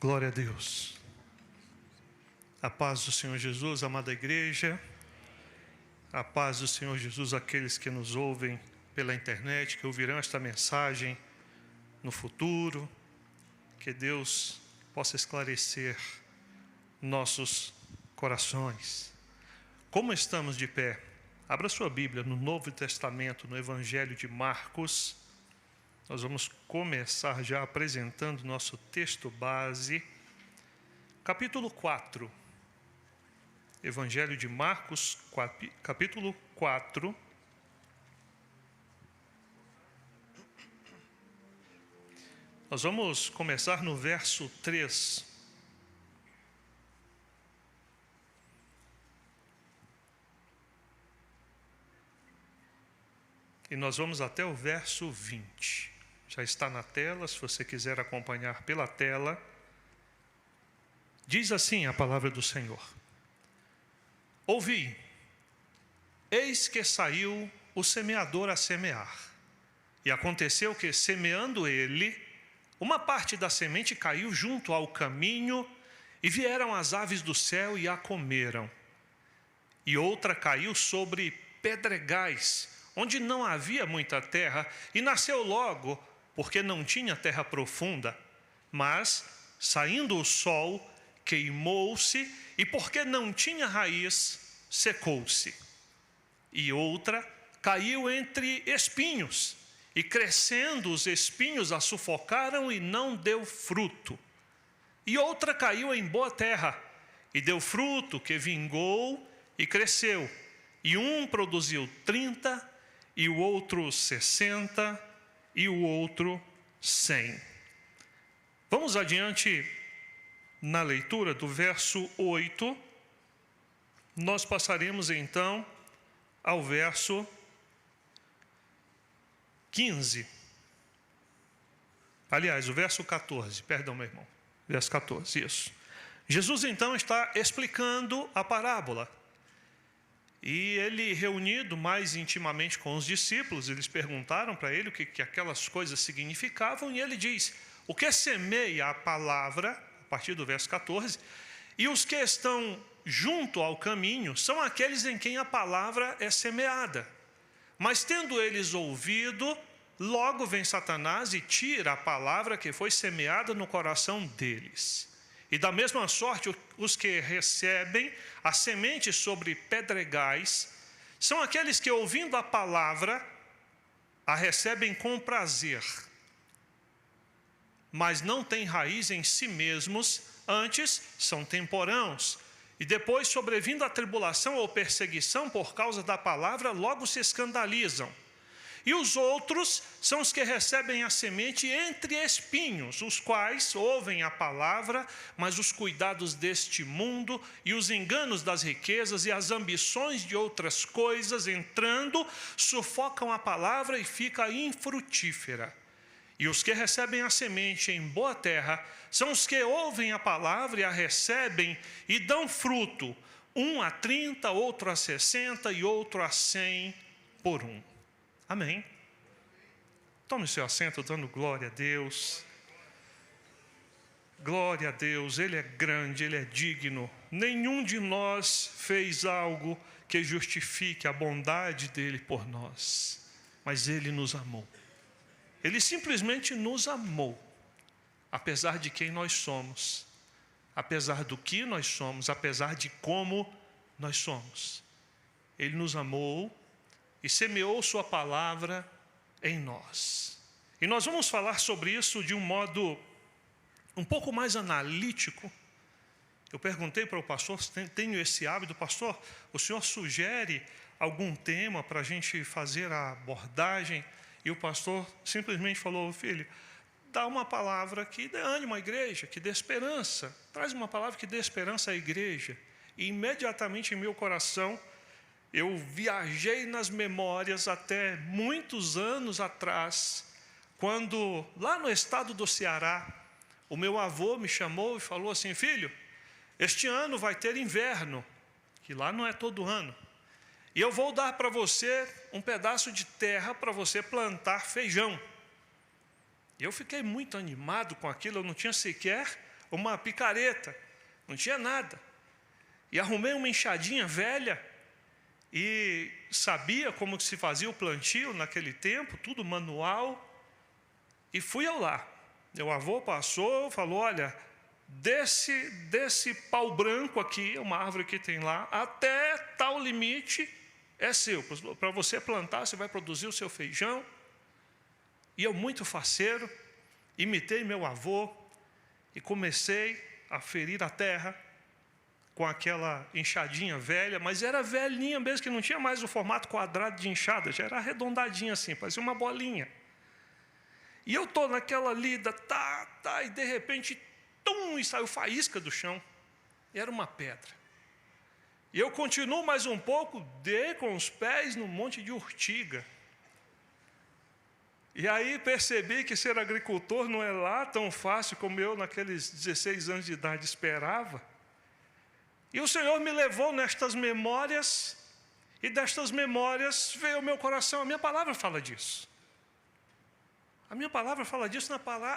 Glória a Deus. A paz do Senhor Jesus, amada igreja. A paz do Senhor Jesus, aqueles que nos ouvem pela internet, que ouvirão esta mensagem no futuro. Que Deus possa esclarecer nossos corações. Como estamos de pé? Abra sua Bíblia no Novo Testamento, no Evangelho de Marcos. Nós vamos começar já apresentando nosso texto base, capítulo 4. Evangelho de Marcos, capítulo 4. Nós vamos começar no verso 3. E nós vamos até o verso 20. Já está na tela, se você quiser acompanhar pela tela. Diz assim a palavra do Senhor: Ouvi, eis que saiu o semeador a semear. E aconteceu que, semeando ele, uma parte da semente caiu junto ao caminho, e vieram as aves do céu e a comeram. E outra caiu sobre pedregais, onde não havia muita terra, e nasceu logo, porque não tinha terra profunda. Mas, saindo o sol, queimou-se, e porque não tinha raiz, secou-se. E outra caiu entre espinhos, e crescendo os espinhos a sufocaram e não deu fruto. E outra caiu em boa terra, e deu fruto, que vingou e cresceu. E um produziu 30, e o outro 60, e o outro 100. Vamos adiante na leitura do verso 8. Nós passaremos então ao verso 15. Aliás, o verso 14, perdão, meu irmão. Verso 14, isso. Jesus então está explicando a parábola. E ele, reunido mais intimamente com os discípulos, eles perguntaram para ele o que aquelas coisas significavam, e ele diz: o que semeia a palavra, a partir do verso 14, e os que estão junto ao caminho são aqueles em quem a palavra é semeada. Mas tendo eles ouvido, logo vem Satanás e tira a palavra que foi semeada no coração deles. E da mesma sorte, os que recebem a semente sobre pedregais são aqueles que, ouvindo a palavra, a recebem com prazer, mas não têm raiz em si mesmos, antes são temporãos. E depois, sobrevindo a tribulação ou perseguição por causa da palavra, logo se escandalizam. E os outros são os que recebem a semente entre espinhos, os quais ouvem a palavra, mas os cuidados deste mundo e os enganos das riquezas e as ambições de outras coisas, entrando, sufocam a palavra e fica infrutífera. E os que recebem a semente em boa terra são os que ouvem a palavra e a recebem e dão fruto, um a 30, outro a 60 e outro a 100 por um. Amém. Tome seu assento, dando glória a Deus. Glória a Deus, Ele é grande, Ele é digno. Nenhum de nós fez algo que justifique a bondade dEle por nós, mas Ele nos amou. Ele simplesmente nos amou, apesar de quem nós somos, apesar do que nós somos, apesar de como nós somos. Ele nos amou e semeou sua palavra em nós. E nós vamos falar sobre isso de um modo um pouco mais analítico. Eu perguntei para o pastor, tenho esse hábito, pastor, o senhor sugere algum tema para a gente fazer a abordagem? E o pastor simplesmente falou: filho, dá uma palavra que dê ânimo à igreja, que dê esperança. Traz uma palavra que dê esperança à igreja. E imediatamente em meu coração, eu viajei nas memórias até muitos anos atrás, quando lá no estado do Ceará, o meu avô me chamou e falou assim: filho, este ano vai ter inverno, que lá não é todo ano. E eu vou dar para você um pedaço de terra para você plantar feijão. E eu fiquei muito animado com aquilo, eu não tinha sequer uma picareta, não tinha nada. E arrumei uma enxadinha velha e sabia como que se fazia o plantio naquele tempo, tudo manual. E fui eu lá. Meu avô passou, falou, olha, desse pau branco aqui, uma árvore que tem lá, até tal limite é seu. Para você plantar, você vai produzir o seu feijão. E eu, muito faceiro, imitei meu avô e comecei a ferir a terra com aquela enxadinha velha, mas era velhinha mesmo, que não tinha mais o formato quadrado de enxada, já era arredondadinha assim, parecia uma bolinha. E eu estou naquela lida, e de repente, e saiu faísca do chão. E era uma pedra. E eu continuo mais um pouco, dei com os pés num monte de urtiga. E aí percebi que ser agricultor não é lá tão fácil como eu, naqueles 16 anos de idade, esperava. E o Senhor me levou nestas memórias, e destas memórias veio ao meu coração. A minha palavra fala disso. A minha palavra fala disso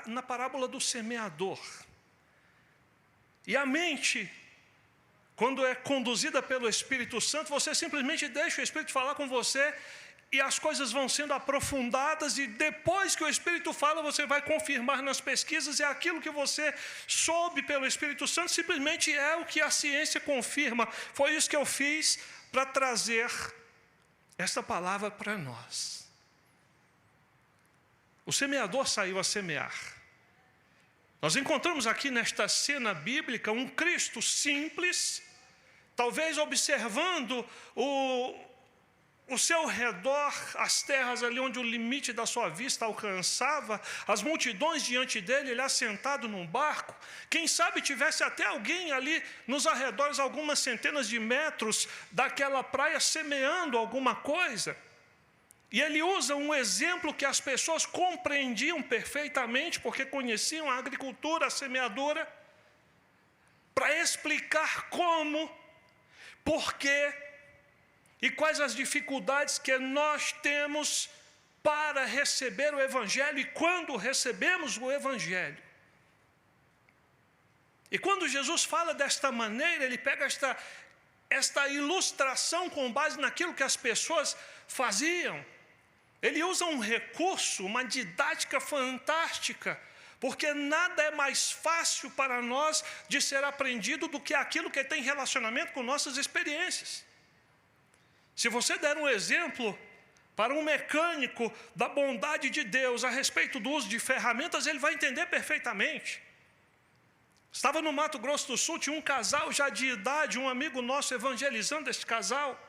na parábola do semeador. E a mente, quando é conduzida pelo Espírito Santo, você simplesmente deixa o Espírito falar com você, e as coisas vão sendo aprofundadas, e depois que o Espírito fala, você vai confirmar nas pesquisas, e aquilo que você soube pelo Espírito Santo simplesmente é o que a ciência confirma. Foi isso que eu fiz para trazer esta palavra para nós. O semeador saiu a semear. Nós encontramos aqui nesta cena bíblica um Cristo simples, talvez observando o seu redor, as terras ali onde o limite da sua vista alcançava, as multidões diante dele, ele assentado num barco. Quem sabe tivesse até alguém ali nos arredores, algumas centenas de metros daquela praia, semeando alguma coisa. E ele usa um exemplo que as pessoas compreendiam perfeitamente, porque conheciam a agricultura, a semeadura, para explicar como, porquê e quais as dificuldades que nós temos para receber o Evangelho e quando recebemos o Evangelho. E quando Jesus fala desta maneira, ele pega esta ilustração com base naquilo que as pessoas faziam. Ele usa um recurso, uma didática fantástica, porque nada é mais fácil para nós de ser aprendido do que aquilo que tem relacionamento com nossas experiências. Se você der um exemplo para um mecânico da bondade de Deus a respeito do uso de ferramentas, ele vai entender perfeitamente. Estava no Mato Grosso do Sul, tinha um casal já de idade, um amigo nosso evangelizando esse casal.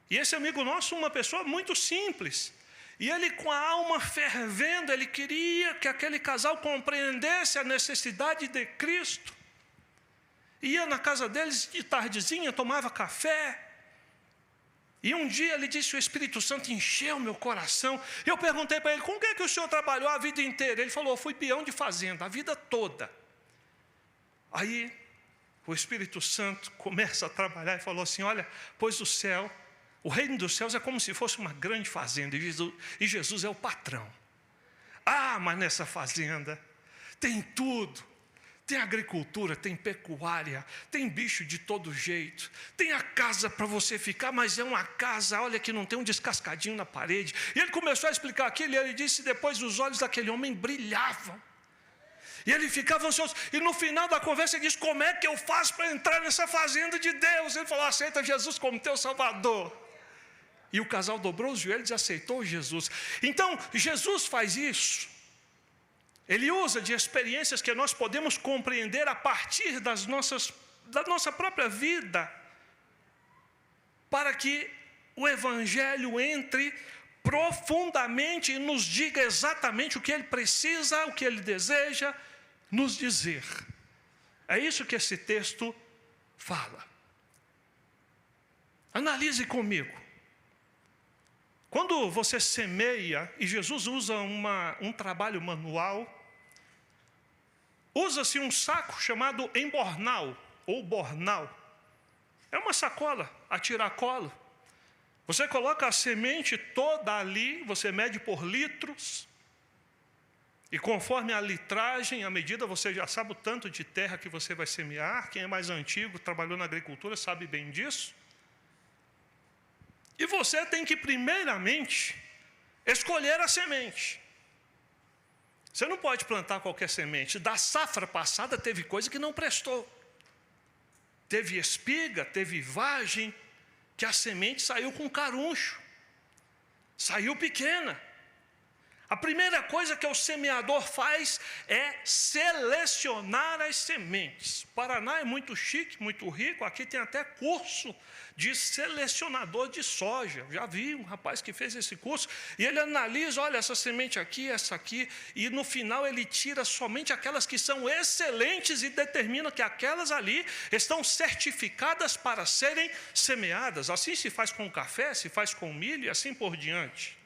E esse amigo nosso, uma pessoa muito simples. E ele, com a alma fervendo, ele queria que aquele casal compreendesse a necessidade de Cristo. Ia na casa deles de tardezinha, tomava café. E um dia ele disse, o Espírito Santo encheu meu coração. Eu perguntei para ele, com o que o senhor trabalhou a vida inteira? Ele falou, eu fui peão de fazenda, a vida toda. Aí o Espírito Santo começa a trabalhar e falou assim, olha, pois o reino dos céus é como se fosse uma grande fazenda, e Jesus é o patrão. Mas nessa fazenda tem tudo. Tem agricultura, tem pecuária, tem bicho de todo jeito. Tem a casa para você ficar, mas é uma casa, olha, que não tem um descascadinho na parede. E ele começou a explicar aquilo, e ele disse, depois os olhos daquele homem brilhavam. E ele ficava ansioso. E no final da conversa ele disse, como é que eu faço para entrar nessa fazenda de Deus? Ele falou, aceita Jesus como teu Salvador. E o casal dobrou os joelhos e aceitou Jesus. Então, Jesus faz isso. Ele usa de experiências que nós podemos compreender a partir da nossa própria vida, para que o Evangelho entre profundamente e nos diga exatamente o que ele precisa, o que ele deseja nos dizer. É isso que esse texto fala. Analise comigo. Quando você semeia, e Jesus usa um trabalho manual, usa-se um saco chamado embornal, ou bornal. É uma sacola, a tiracolo. Você coloca a semente toda ali, você mede por litros, E conforme a litragem, a medida, você já sabe o tanto de terra que você vai semear. Quem é mais antigo, trabalhou na agricultura, sabe bem disso. E você tem que, primeiramente, escolher a semente. Você não pode plantar qualquer semente. Da safra passada teve coisa que não prestou. Teve espiga, teve vagem, que a semente saiu com caruncho. Saiu pequena. A primeira coisa que o semeador faz é selecionar as sementes. O Paraná é muito chique, muito rico. Aqui tem até curso de selecionador de soja. Já vi um rapaz que fez esse curso. E ele analisa, olha, essa semente aqui, essa aqui. E no final ele tira somente aquelas que são excelentes e determina que aquelas ali estão certificadas para serem semeadas. Assim se faz com o café, se faz com o milho e assim por diante.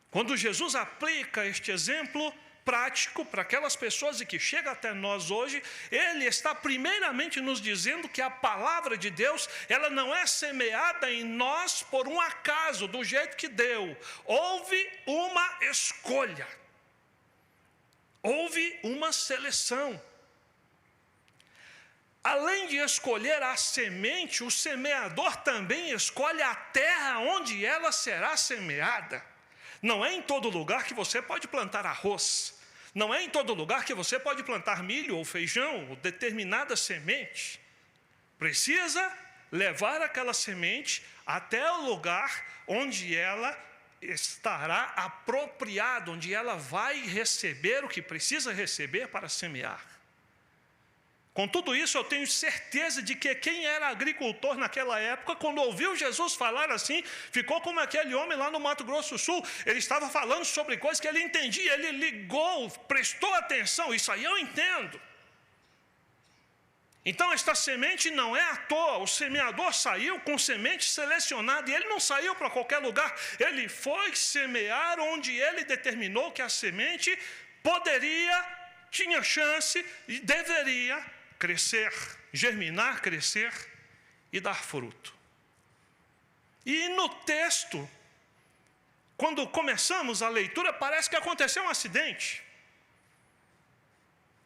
Quando Jesus aplica este exemplo prático para aquelas pessoas e que chega até nós hoje, Ele está primeiramente nos dizendo que a palavra de Deus, ela não é semeada em nós por um acaso, do jeito que deu. Houve uma escolha. Houve uma seleção. Além de escolher a semente, o semeador também escolhe a terra onde ela será semeada. Não é em todo lugar que você pode plantar arroz. Não é em todo lugar que você pode plantar milho ou feijão ou determinada semente. Precisa levar aquela semente até o lugar onde ela estará apropriada, onde ela vai receber o que precisa receber para semear. Com tudo isso, eu tenho certeza de que quem era agricultor naquela época, quando ouviu Jesus falar assim, ficou como aquele homem lá no Mato Grosso do Sul. Ele estava falando sobre coisas que ele entendia, ele ligou, prestou atenção, isso aí eu entendo. Então, esta semente não é à toa, o semeador saiu com semente selecionada, e ele não saiu para qualquer lugar, ele foi semear onde ele determinou que a semente poderia, tinha chance e deveria crescer, germinar, crescer e dar fruto. E no texto, quando começamos a leitura, parece que aconteceu um acidente.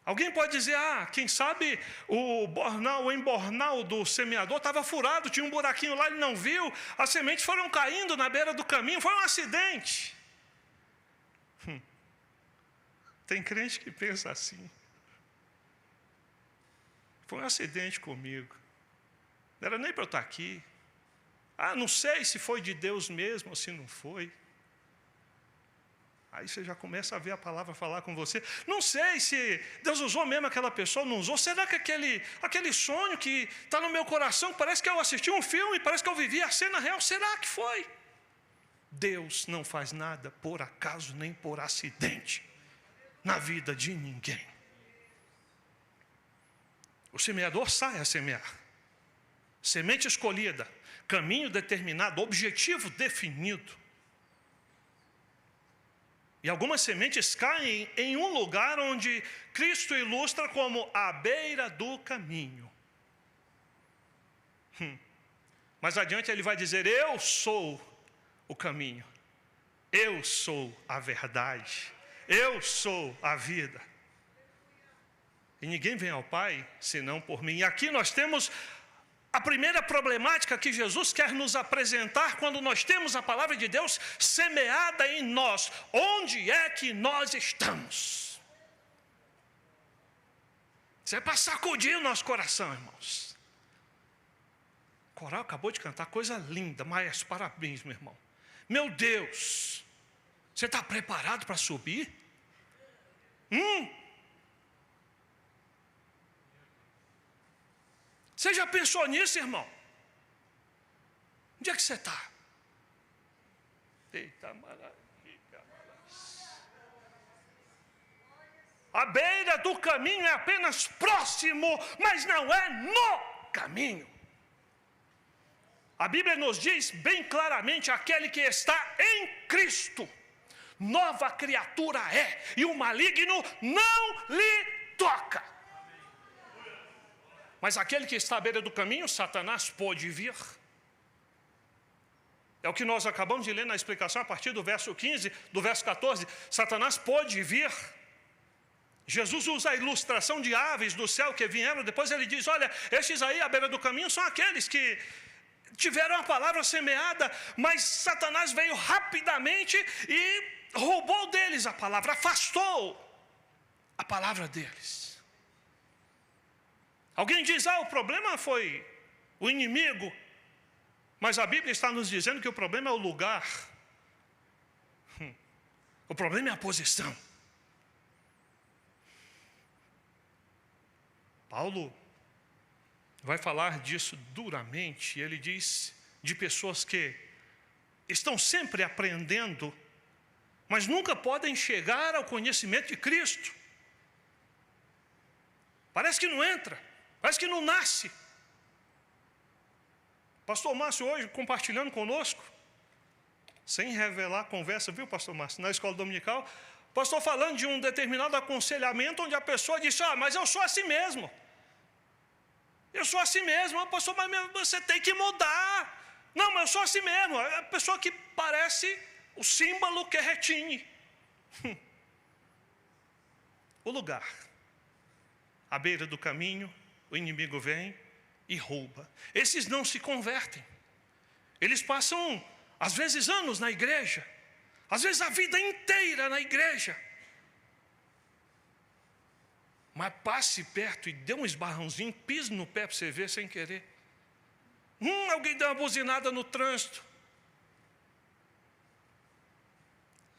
Alguém pode dizer, quem sabe o embornal do semeador estava furado, tinha um buraquinho lá, ele não viu, as sementes foram caindo na beira do caminho, foi um acidente. Tem crente que pensa assim. Foi um acidente comigo. Não era nem para eu estar aqui. Não sei se foi de Deus mesmo ou se não foi. Aí você já começa a ver a palavra falar com você. Não sei se Deus usou mesmo aquela pessoa ou não usou. Será que aquele sonho que está no meu coração, parece que eu assisti um filme, parece que eu vivi a cena real, será que foi? Deus não faz nada por acaso nem por acidente na vida de ninguém. O semeador sai a semear. Semente escolhida, caminho determinado, objetivo definido. E algumas sementes caem em um lugar onde Cristo ilustra como a beira do caminho. Mais adiante ele vai dizer, eu sou o caminho. Eu sou a verdade. Eu sou a vida. E ninguém vem ao Pai, senão por mim. E aqui nós temos a primeira problemática que Jesus quer nos apresentar quando nós temos a palavra de Deus semeada em nós. Onde é que nós estamos? Isso é para sacudir o nosso coração, irmãos. O coral acabou de cantar, coisa linda, mas parabéns, meu irmão. Meu Deus, você está preparado para subir? Você já pensou nisso, irmão? Onde é que você está? Eita, maravilha. A beira do caminho é apenas próximo, mas não é no caminho. A Bíblia nos diz bem claramente, aquele que está em Cristo, nova criatura é, e o maligno não lhe toca. Mas aquele que está à beira do caminho, Satanás pode vir. É o que nós acabamos de ler na explicação a partir do verso 15, do verso 14. Satanás pôde vir. Jesus usa a ilustração de aves do céu que vieram. Depois ele diz, olha, estes aí à beira do caminho são aqueles que tiveram a palavra semeada, mas Satanás veio rapidamente e roubou deles a palavra, afastou a palavra deles. Alguém diz, o problema foi o inimigo. Mas a Bíblia está nos dizendo que o problema é o lugar. O problema é a posição. Paulo vai falar disso duramente. Ele diz de pessoas que estão sempre aprendendo, mas nunca podem chegar ao conhecimento de Cristo. Parece que não entra, parece que não nasce. Pastor Márcio hoje compartilhando conosco, sem revelar a conversa, viu, pastor Márcio, na escola dominical, pastor falando de um determinado aconselhamento onde a pessoa disse, mas eu sou assim mesmo. Eu sou assim mesmo, pastor, mas você tem que mudar. Não, mas eu sou assim mesmo. É a pessoa que parece o símbolo que é retine. O lugar. À beira do caminho, o inimigo vem e rouba. Esses não se convertem. Eles passam, às vezes, anos na igreja. Às vezes, a vida inteira na igreja. Mas passe perto e dê um esbarrãozinho, pise no pé para você ver sem querer. Alguém deu uma buzinada no trânsito.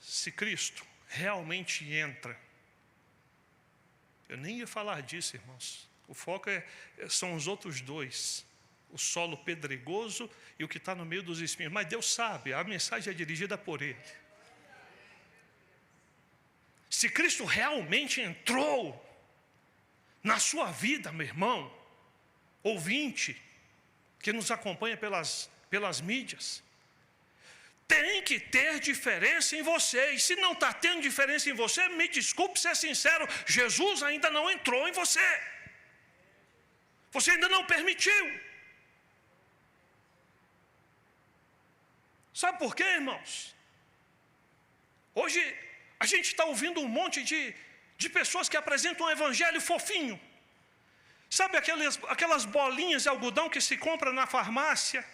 Se Cristo realmente entra, eu nem ia falar disso, irmãos. O foco são os outros dois, o solo pedregoso e o que está no meio dos espinhos. Mas Deus sabe, a mensagem é dirigida por Ele. Se Cristo realmente entrou na sua vida, meu irmão, ouvinte, que nos acompanha pelas mídias, tem que ter diferença em você. E se não está tendo diferença em você, me desculpe ser sincero, Jesus ainda não entrou em você. Você ainda não permitiu. Sabe por quê, irmãos? Hoje a gente está ouvindo um monte de pessoas que apresentam um evangelho fofinho. Sabe aquelas bolinhas de algodão que se compra na farmácia?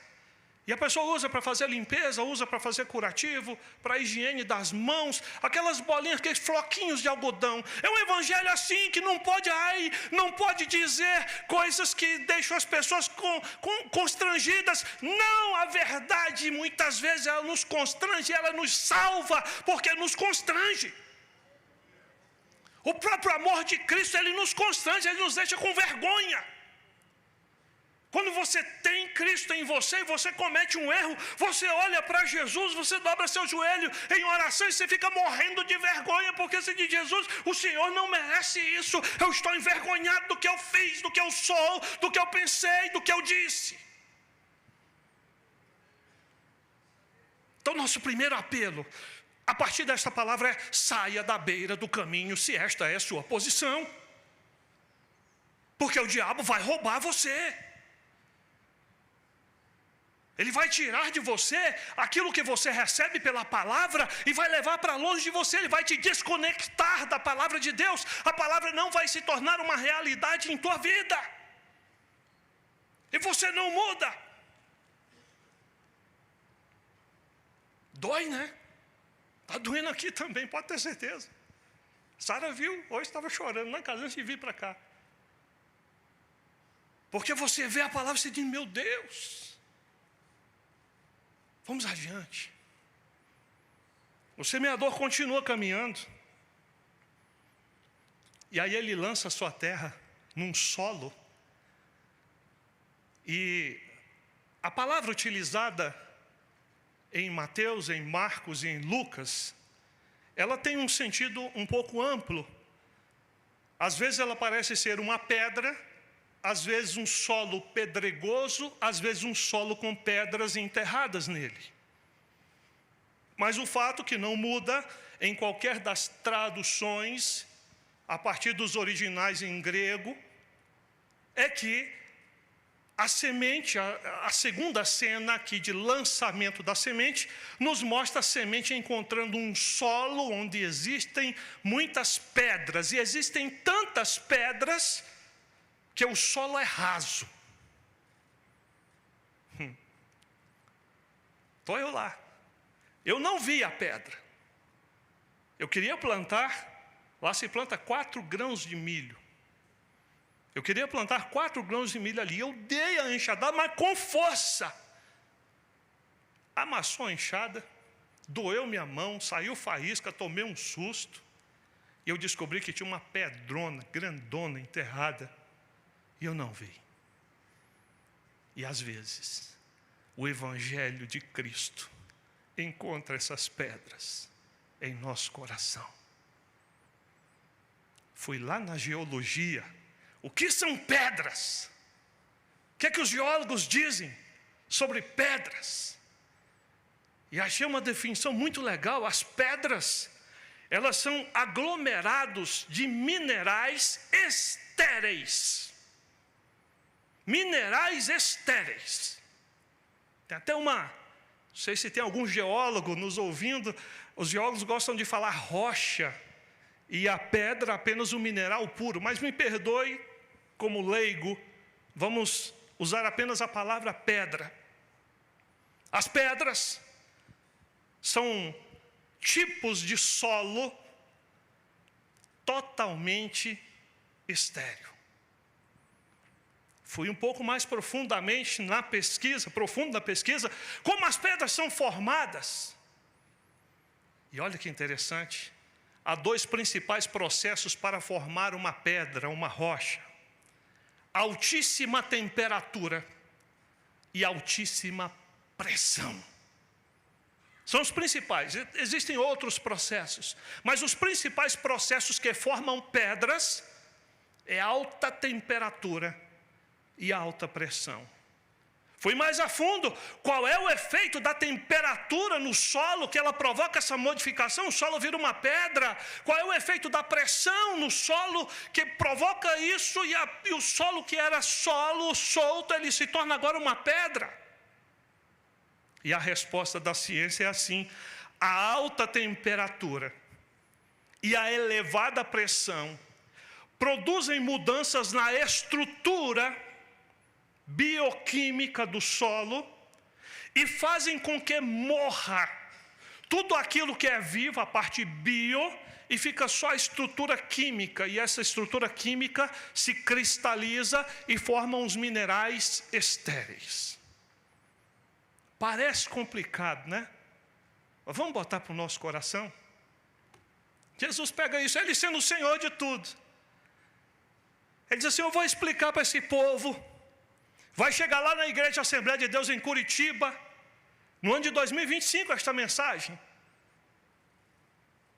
E a pessoa usa para fazer limpeza, usa para fazer curativo, para higiene das mãos, aquelas bolinhas, aqueles floquinhos de algodão. É um evangelho assim que não pode dizer coisas que deixam as pessoas constrangidas. Não, a verdade muitas vezes ela nos constrange, ela nos salva, porque nos constrange. O próprio amor de Cristo, Ele nos constrange, Ele nos deixa com vergonha. Quando você tem Cristo em você e você comete um erro, você olha para Jesus, você dobra seu joelho em oração e você fica morrendo de vergonha, porque você diz, Jesus, o Senhor não merece isso, eu estou envergonhado do que eu fiz, do que eu sou, do que eu pensei, do que eu disse. Então nosso primeiro apelo, a partir desta palavra é, saia da beira do caminho, se esta é a sua posição, porque o diabo vai roubar você. Ele vai tirar de você aquilo que você recebe pela palavra e vai levar para longe de você. Ele vai te desconectar da palavra de Deus. A palavra não vai se tornar uma realidade em tua vida. E você não muda. Dói, né? Está doendo aqui também, pode ter certeza. Sara viu, hoje estava chorando na casa antes de vir para cá. Porque você vê a palavra e você diz, meu Deus. Vamos adiante. O semeador continua caminhando. E aí ele lança a sua terra num solo. E a palavra utilizada em Mateus, em Marcos e em Lucas, ela tem um sentido um pouco amplo. Às vezes ela parece ser uma pedra, às vezes um solo pedregoso, às vezes um solo com pedras enterradas nele. Mas o fato que não muda em qualquer das traduções, a partir dos originais em grego, é que A semente, a segunda cena aqui de lançamento da semente, nos mostra a semente encontrando um solo onde existem muitas pedras. E existem tantas pedras que o solo é raso. Estou eu lá. Eu não vi a pedra. Eu queria plantar, lá se planta 4 grãos de milho. Eu queria plantar 4 grãos de milho ali. Eu dei a enxadada, mas com força. Amassou a enxada, doeu minha mão, saiu faísca, tomei um susto. E eu descobri que tinha uma pedrona, grandona, enterrada. E eu não vi. E às vezes, o Evangelho de Cristo encontra essas pedras em nosso coração. Fui lá na geologia. O que são pedras? O que é que os geólogos dizem sobre pedras? E achei uma definição muito legal. As pedras, elas são aglomerados de minerais estéreis. Minerais estéreis. Tem até não sei se tem algum geólogo nos ouvindo, os geólogos gostam de falar rocha, e a pedra apenas um mineral puro, mas me perdoe, como leigo, vamos usar apenas a palavra pedra. As pedras são tipos de solo totalmente estéril. Fui um pouco mais profundamente na pesquisa, como as pedras são formadas. E olha que interessante, há 2 principais processos para formar uma pedra, uma rocha: altíssima temperatura e altíssima pressão. São os principais. Existem outros processos, mas os principais processos que formam pedras é alta temperatura e alta pressão. Fui mais a fundo. Qual é o efeito da temperatura no solo que ela provoca essa modificação? O solo vira uma pedra. Qual é o efeito da pressão no solo que provoca isso? E o solo que era solo solto, ele se torna agora uma pedra. E a resposta da ciência é assim: a alta temperatura e a elevada pressão produzem mudanças na estrutura bioquímica do solo e fazem com que morra tudo aquilo que é vivo, a parte bio, e fica só a estrutura química, e essa estrutura química se cristaliza e forma uns minerais estéreis. Parece complicado, né? Mas vamos botar para o nosso coração. Jesus pega isso, ele sendo o Senhor de tudo, ele diz assim: eu vou explicar para esse povo. Vai chegar lá na Igreja Assembleia de Deus em Curitiba, no ano de 2025, esta mensagem.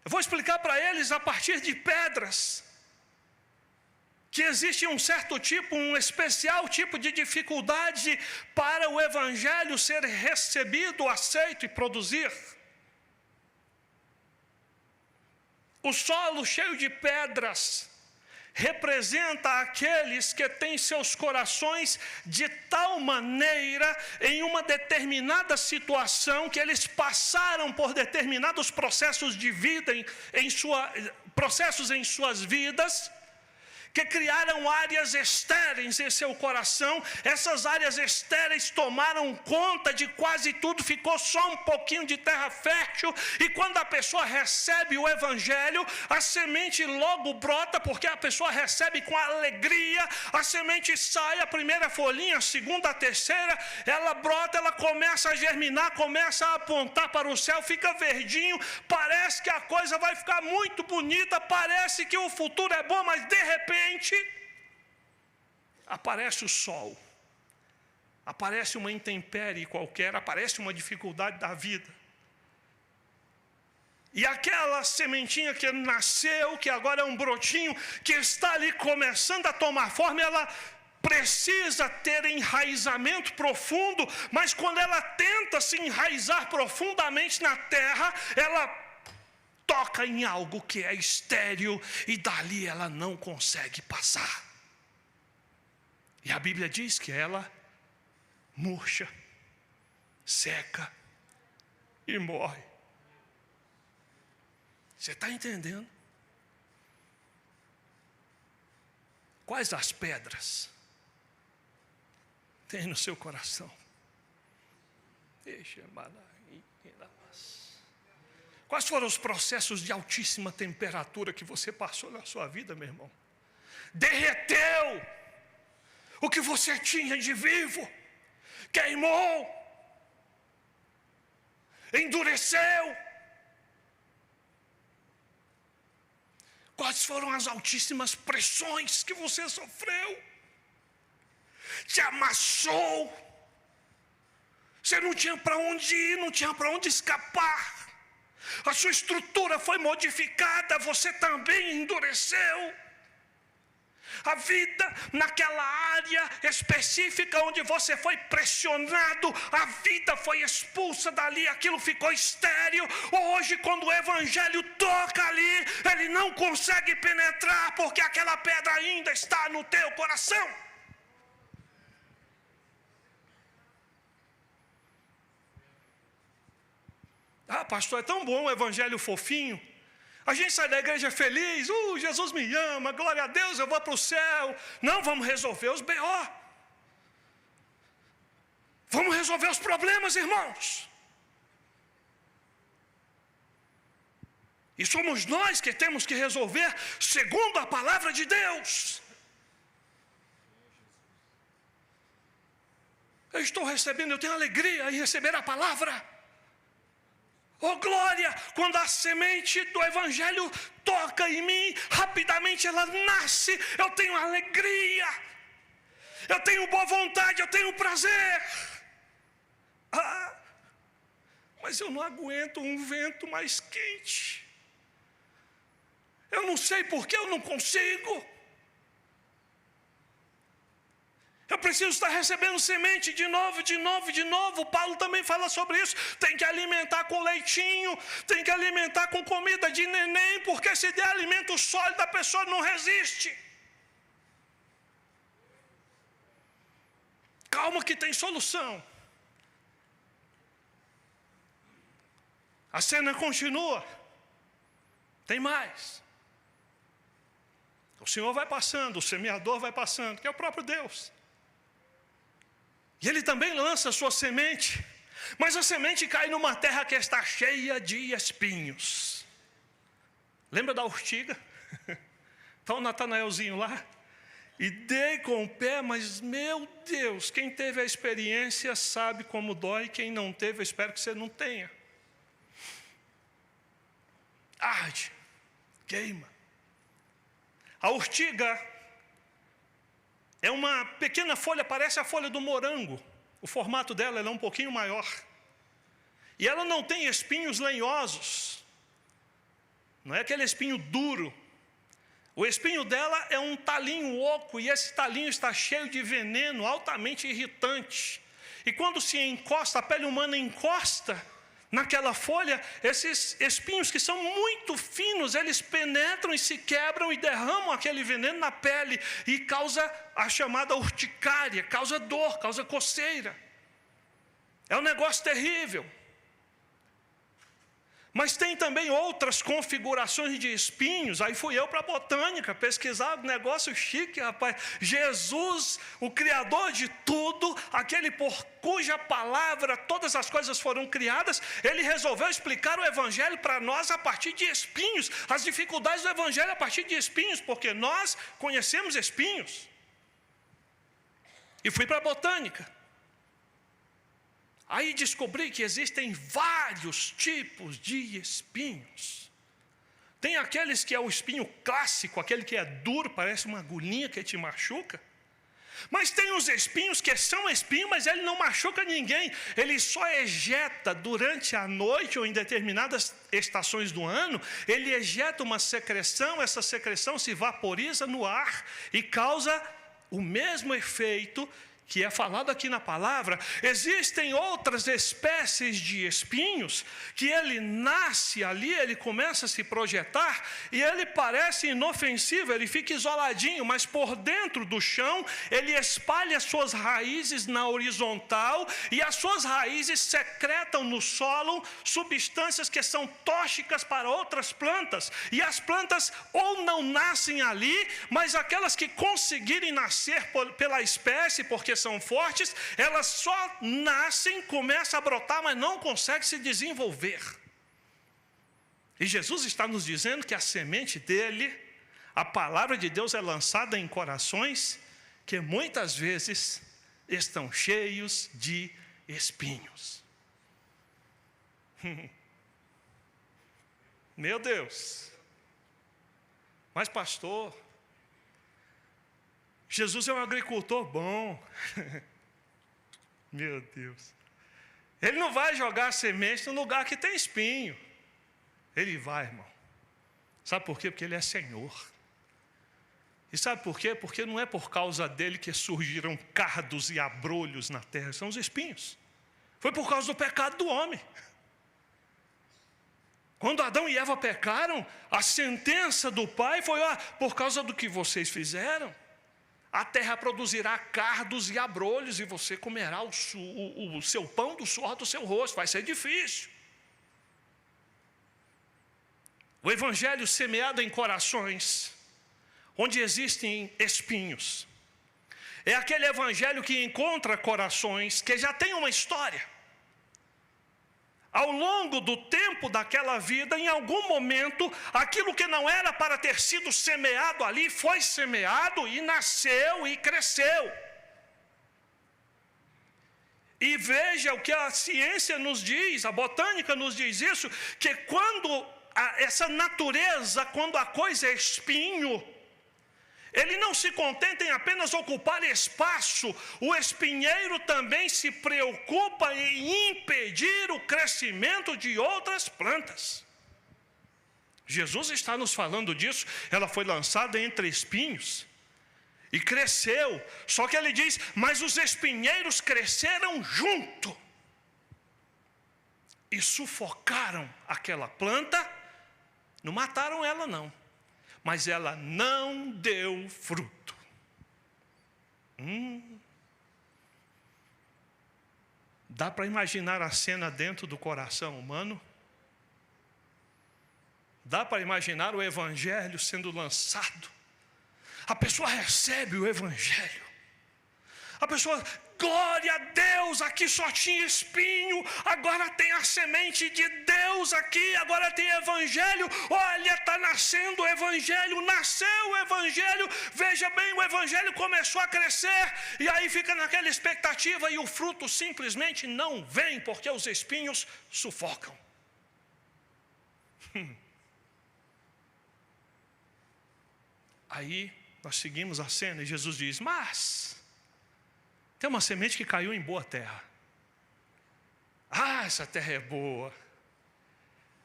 Eu vou explicar para eles, a partir de pedras, que existe um certo tipo, um especial tipo de dificuldade para o Evangelho ser recebido, aceito e produzir. O solo cheio de pedras representa aqueles que têm seus corações de tal maneira em uma determinada situação, que eles passaram por determinados processos de vida, processos em suas vidas, que criaram áreas estéreis em seu coração. Essas áreas estéreis tomaram conta de quase tudo, ficou só um pouquinho de terra fértil, e quando a pessoa recebe o Evangelho, a semente logo brota, porque a pessoa recebe com alegria, a semente sai, a primeira folhinha, a segunda, a terceira, ela brota, ela começa a germinar, começa a apontar para o céu, fica verdinho, parece que a coisa vai ficar muito bonita, parece que o futuro é bom, mas de repente aparece o sol, aparece uma intempérie qualquer, aparece uma dificuldade da vida, e aquela sementinha que nasceu, que agora é um brotinho, que está ali começando a tomar forma, ela precisa ter enraizamento profundo, mas quando ela tenta se enraizar profundamente na terra, ela toca em algo que é estéril, e dali ela não consegue passar. E a Bíblia diz que ela murcha, seca e morre. Você está entendendo? Quais as pedras tem no seu coração? Quais foram os processos de altíssima temperatura que você passou na sua vida, meu irmão? Derreteu o que você tinha de vivo, queimou, endureceu. Quais foram as altíssimas pressões que você sofreu? Te amassou. Você não tinha para onde ir, não tinha para onde escapar. A sua estrutura foi modificada, você também endureceu. A vida naquela área específica onde você foi pressionado, a vida foi expulsa dali, aquilo ficou estéril. Hoje, quando o evangelho toca ali, ele não consegue penetrar, porque aquela pedra ainda está no teu coração. Ah, pastor, é tão bom o evangelho fofinho. A gente sai da igreja feliz, Jesus me ama, glória a Deus, eu vou para o céu. Não, vamos resolver os B.O. Vamos resolver os problemas, irmãos. E somos nós que temos que resolver segundo a palavra de Deus. Eu estou recebendo, eu tenho alegria em receber a palavra. Oh glória, quando a semente do evangelho toca em mim, rapidamente ela nasce, eu tenho alegria, eu tenho boa vontade, eu tenho prazer. Mas eu não aguento um vento mais quente. Eu não sei por que eu não consigo. Eu preciso estar recebendo semente de novo, de novo, de novo. Paulo também fala sobre isso. Tem que alimentar com leitinho, tem que alimentar com comida de neném, porque se der alimento sólido, a pessoa não resiste. Calma que tem solução. A cena continua. Tem mais. O Senhor vai passando, o semeador vai passando, que é o próprio Deus. E ele também lança a sua semente, mas a semente cai numa terra que está cheia de espinhos. Lembra da urtiga? Está o Natanaelzinho lá. E dei com o pé, mas meu Deus, quem teve a experiência sabe como dói, quem não teve, eu espero que você não tenha. Arde, queima. A urtiga é uma pequena folha, parece a folha do morango. O formato dela é um pouquinho maior. E ela não tem espinhos lenhosos. Não é aquele espinho duro. O espinho dela é um talinho oco, e esse talinho está cheio de veneno altamente irritante. E quando se encosta, a pele humana encosta naquela folha, esses espinhos que são muito finos, eles penetram e se quebram e derramam aquele veneno na pele e causa a chamada urticária, causa dor, causa coceira. É um negócio terrível. Mas tem também outras configurações de espinhos. Aí fui eu para a botânica pesquisar, negócio chique, rapaz. Jesus, o Criador de tudo, aquele por cuja palavra todas as coisas foram criadas, ele resolveu explicar o evangelho para nós a partir de espinhos, as dificuldades do evangelho a partir de espinhos, porque nós conhecemos espinhos. E fui para a botânica. Aí descobri que existem vários tipos de espinhos. Tem aqueles que é o espinho clássico, aquele que é duro, parece uma agulhinha que te machuca. Mas tem os espinhos que são espinhos, mas ele não machuca ninguém. Ele só ejeta durante a noite ou em determinadas estações do ano, ele ejeta uma secreção, essa secreção se vaporiza no ar e causa o mesmo efeito que é falado aqui na palavra, existem outras espécies de espinhos que ele nasce ali, ele começa a se projetar e ele parece inofensivo, ele fica isoladinho, mas por dentro do chão ele espalha suas raízes na horizontal e as suas raízes secretam no solo substâncias que são tóxicas para outras plantas, e as plantas ou não nascem ali, mas aquelas que conseguirem nascer pela espécie, porque são fortes, elas só nascem, começam a brotar, mas não conseguem se desenvolver. E Jesus está nos dizendo que a semente dele, a palavra de Deus é lançada em corações que muitas vezes estão cheios de espinhos. Meu Deus! Mas pastor, Jesus é um agricultor bom. Meu Deus. Ele não vai jogar semente no lugar que tem espinho. Ele vai, irmão. Sabe por quê? Porque ele é Senhor. E sabe por quê? Porque não é por causa dele que surgiram cardos e abrolhos na terra. São os espinhos. Foi por causa do pecado do homem. Quando Adão e Eva pecaram, a sentença do Pai foi: por causa do que vocês fizeram, a terra produzirá cardos e abrolhos, e você comerá o seu pão do suor do seu rosto. Vai ser difícil. O evangelho semeado em corações, onde existem espinhos, é aquele evangelho que encontra corações que já têm uma história. Ao longo do tempo daquela vida, em algum momento, aquilo que não era para ter sido semeado ali, foi semeado e nasceu e cresceu. E veja o que a ciência nos diz, a botânica nos diz isso, que quando essa natureza, quando a coisa é espinho, ele não se contenta em apenas ocupar espaço, o espinheiro também se preocupa em impedir o crescimento de outras plantas. Jesus está nos falando disso. Ela foi lançada entre espinhos e cresceu, só que ele diz: mas os espinheiros cresceram junto e sufocaram aquela planta. Não mataram ela não, mas ela não deu fruto. Dá para imaginar a cena dentro do coração humano? Dá para imaginar o evangelho sendo lançado? A pessoa recebe o evangelho. A pessoa: glória a Deus, aqui só tinha espinho, agora tem a semente de Deus aqui, agora tem evangelho. Olha, está nascendo o evangelho, nasceu o evangelho. Veja bem, o evangelho começou a crescer, e aí fica naquela expectativa, e o fruto simplesmente não vem, porque os espinhos sufocam. Aí nós seguimos a cena e Jesus diz: mas tem uma semente que caiu em boa terra. Essa terra é boa.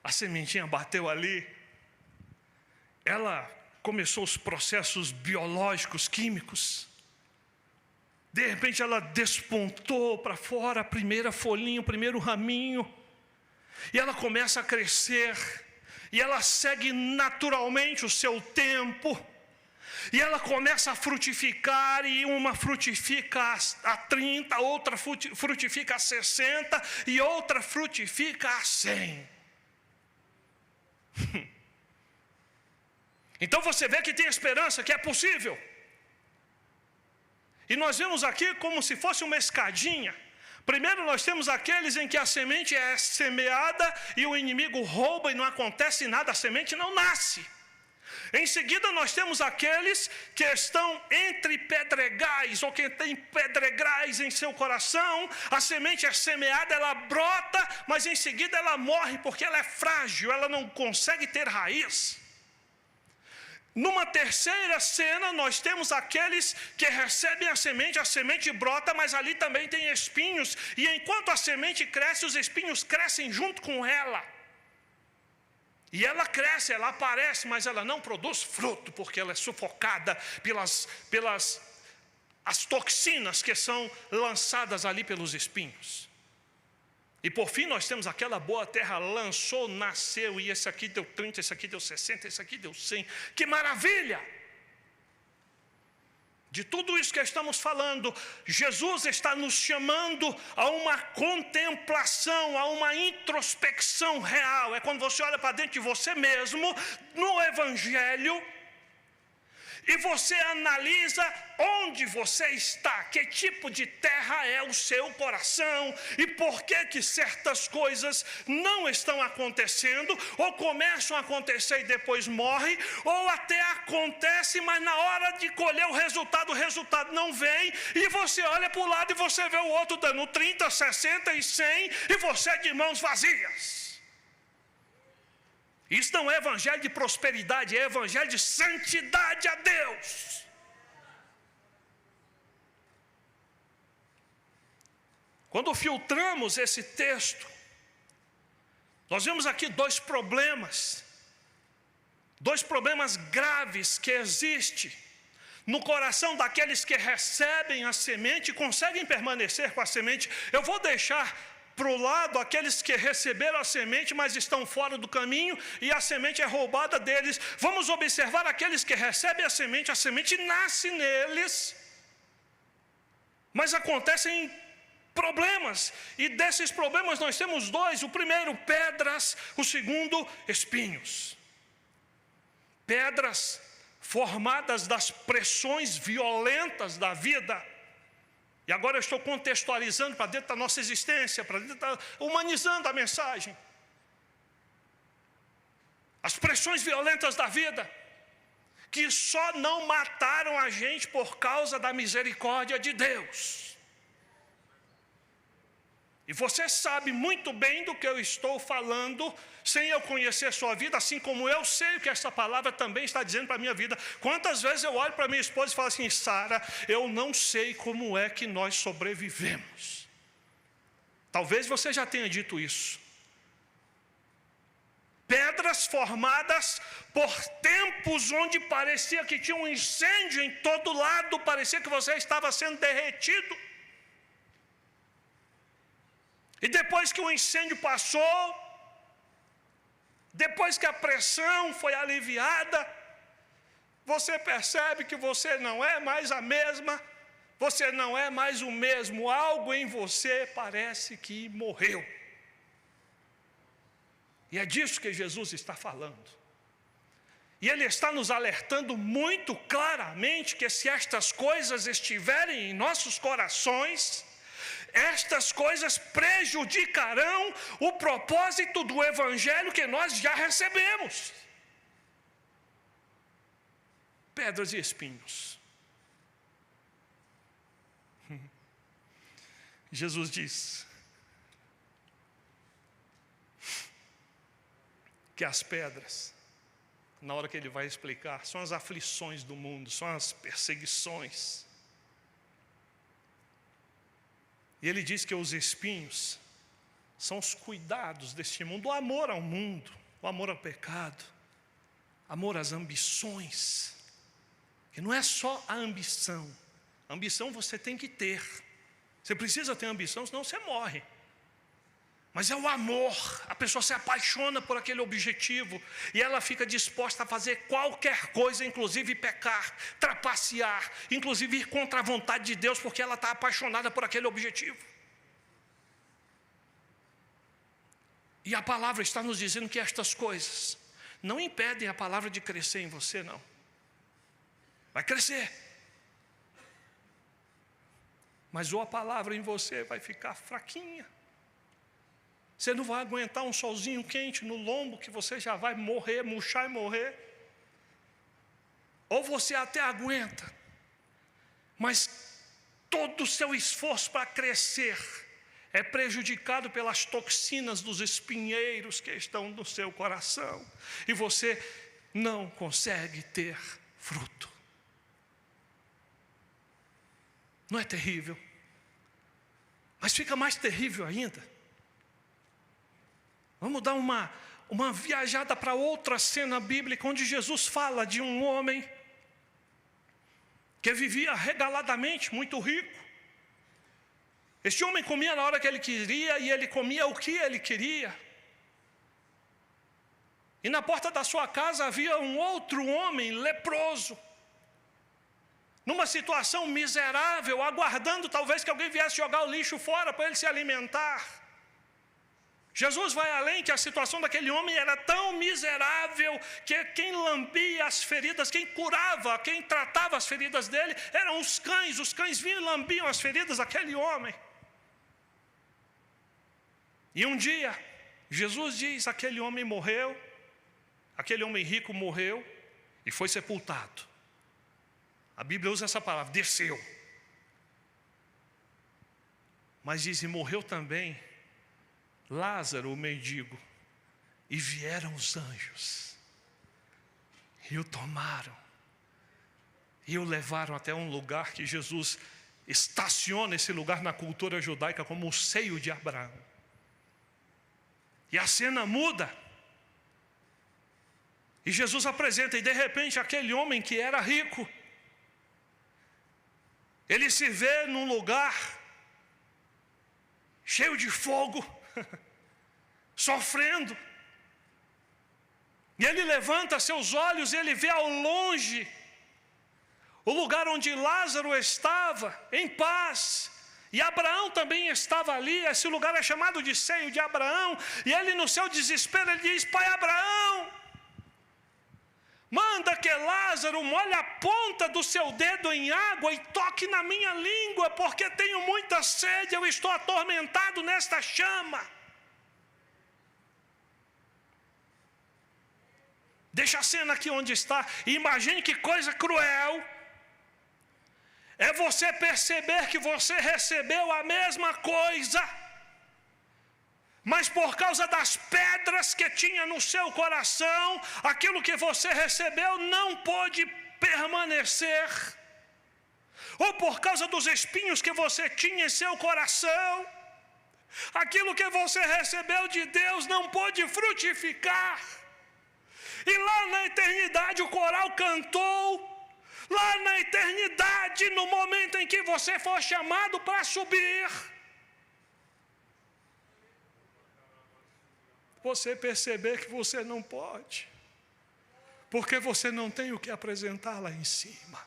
A sementinha bateu ali, ela começou os processos biológicos, químicos. De repente ela despontou para fora, a primeira folhinha, o primeiro raminho, e ela começa a crescer, e ela segue naturalmente o seu tempo. E ela começa a frutificar, e uma frutifica a 30, outra frutifica a 60, e outra frutifica a 100. Então você vê que tem esperança, que é possível. E nós vemos aqui como se fosse uma escadinha. Primeiro nós temos aqueles em que a semente é semeada e o inimigo rouba e não acontece nada, a semente não nasce. Em seguida nós temos aqueles que estão entre pedregais, ou que tem pedregais em seu coração. A semente é semeada, ela brota, mas em seguida ela morre, porque ela é frágil, ela não consegue ter raiz. Numa terceira cena nós temos aqueles que recebem a semente brota, mas ali também tem espinhos, e enquanto a semente cresce, os espinhos crescem junto com ela. E ela cresce, ela aparece, mas ela não produz fruto, porque ela é sufocada pelas as toxinas que são lançadas ali pelos espinhos. E por fim nós temos aquela boa terra, lançou, nasceu, e esse aqui deu 30, esse aqui deu 60, esse aqui deu 100. Que maravilha! De tudo isso que estamos falando, Jesus está nos chamando a uma contemplação, a uma introspecção real. É quando você olha para dentro de você mesmo, no Evangelho, e você analisa onde você está, que tipo de terra é o seu coração, e por que certas coisas não estão acontecendo, ou começam a acontecer e depois morrem, ou até acontece, mas na hora de colher o resultado não vem, e você olha para o lado e você vê o outro dando 30, 60 e 100, e você de mãos vazias. Isso não é evangelho de prosperidade, é evangelho de santidade a Deus. Quando filtramos esse texto, nós vemos aqui dois problemas graves que existem no coração daqueles que recebem a semente e conseguem permanecer com a semente. Eu vou deixar para o lado aqueles que receberam a semente, mas estão fora do caminho, e a semente é roubada deles. Vamos observar aqueles que recebem a semente nasce neles, mas acontecem problemas, e desses problemas nós temos dois: o primeiro, pedras; o segundo, espinhos. Pedras formadas das pressões violentas da vida. E agora eu estou contextualizando para dentro da nossa existência, humanizando a mensagem. As pressões violentas da vida, que só não mataram a gente por causa da misericórdia de Deus. E você sabe muito bem do que eu estou falando, sem eu conhecer sua vida, assim como eu sei o que essa palavra também está dizendo para a minha vida. Quantas vezes eu olho para minha esposa e falo assim: Sara, eu não sei como é que nós sobrevivemos. Talvez você já tenha dito isso. Pedras formadas por tempos onde parecia que tinha um incêndio em todo lado, parecia que você estava sendo derretido. E depois que o incêndio passou, depois que a pressão foi aliviada, você percebe que você não é mais a mesma, você não é mais o mesmo, algo em você parece que morreu. E é disso que Jesus está falando. E Ele está nos alertando muito claramente que se estas coisas estiverem em nossos corações, estas coisas prejudicarão o propósito do Evangelho que nós já recebemos. Pedras e espinhos. Jesus diz que as pedras, na hora que Ele vai explicar, são as aflições do mundo, são as perseguições. E Ele diz que os espinhos são os cuidados deste mundo, o amor ao mundo, o amor ao pecado, amor às ambições. E não é só a ambição você tem que ter, você precisa ter ambição, senão você morre. Mas é o amor, a pessoa se apaixona por aquele objetivo, e ela fica disposta a fazer qualquer coisa, inclusive pecar, trapacear, inclusive ir contra a vontade de Deus, porque ela está apaixonada por aquele objetivo. E a palavra está nos dizendo que estas coisas não impedem a palavra de crescer em você, não. Vai crescer. Mas ou a palavra em você vai ficar fraquinha. Você não vai aguentar um solzinho quente no lombo, que você já vai morrer, murchar e morrer. Ou você até aguenta, mas todo o seu esforço para crescer é prejudicado pelas toxinas dos espinheiros que estão no seu coração, e você não consegue ter fruto. Não é terrível? Mas fica mais terrível ainda. Vamos dar uma viajada para outra cena bíblica, onde Jesus fala de um homem que vivia regaladamente, muito rico. Este homem comia na hora que ele queria e ele comia o que ele queria. E na porta da sua casa havia um outro homem leproso, numa situação miserável, aguardando talvez que alguém viesse jogar o lixo fora para ele se alimentar. Jesus vai além, que a situação daquele homem era tão miserável que quem lambia as feridas, quem curava, quem tratava as feridas dele, eram os cães vinham e lambiam as feridas daquele homem. E um dia, Jesus diz, aquele homem morreu, aquele homem rico morreu e foi sepultado. A Bíblia usa essa palavra, desceu. Mas diz, e morreu também Lázaro, o mendigo, e vieram os anjos, e o tomaram, e o levaram até um lugar que Jesus estaciona esse lugar na cultura judaica como o seio de Abraão. E a cena muda, e Jesus apresenta, e de repente aquele homem que era rico, ele se vê num lugar cheio de fogo, sofrendo. E ele levanta seus olhos e ele vê ao longe o lugar onde Lázaro estava, em paz. E Abraão também estava ali, esse lugar é chamado de seio de Abraão. E ele no seu desespero, ele diz, pai Abraão, manda que Lázaro molhe a ponta do seu dedo em água e toque na minha língua, porque tenho muita sede, eu estou atormentado nesta chama. Deixa a cena aqui onde está, e imagine que coisa cruel é você perceber que você recebeu a mesma coisa, mas por causa das pedras que tinha no seu coração, aquilo que você recebeu não pôde permanecer, ou por causa dos espinhos que você tinha em seu coração, aquilo que você recebeu de Deus não pôde frutificar. E lá na eternidade o coral cantou, lá na eternidade, no momento em que você for chamado para subir, você perceber que você não pode, porque você não tem o que apresentar lá em cima.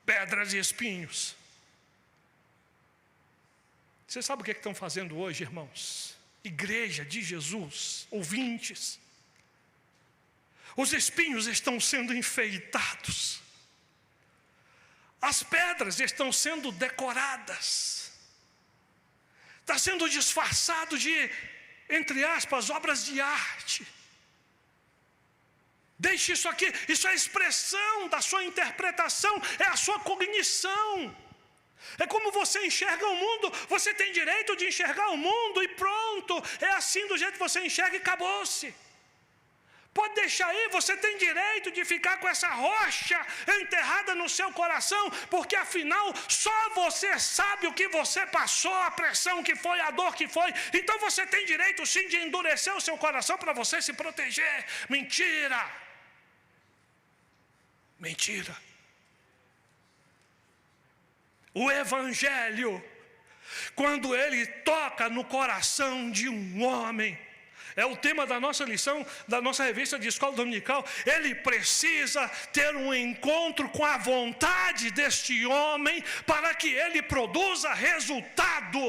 Pedras e espinhos. Você sabe o que estão fazendo hoje, irmãos? Igreja de Jesus, ouvintes. Os espinhos estão sendo enfeitados. As pedras estão sendo decoradas. Está sendo disfarçado de, entre aspas, obras de arte. Deixe isso aqui, isso é a expressão da sua interpretação, é a sua cognição. É como você enxerga o mundo, você tem direito de enxergar o mundo e pronto. É assim do jeito que você enxerga e acabou-se. Pode deixar aí, você tem direito de ficar com essa rocha enterrada no seu coração, porque afinal só você sabe o que você passou, a pressão que foi, a dor que foi. Então você tem direito sim de endurecer o seu coração para você se proteger. Mentira! Mentira! O Evangelho, quando ele toca no coração de um homem, é o tema da nossa lição, da nossa revista de escola dominical. Ele precisa ter um encontro com a vontade deste homem para que ele produza resultado.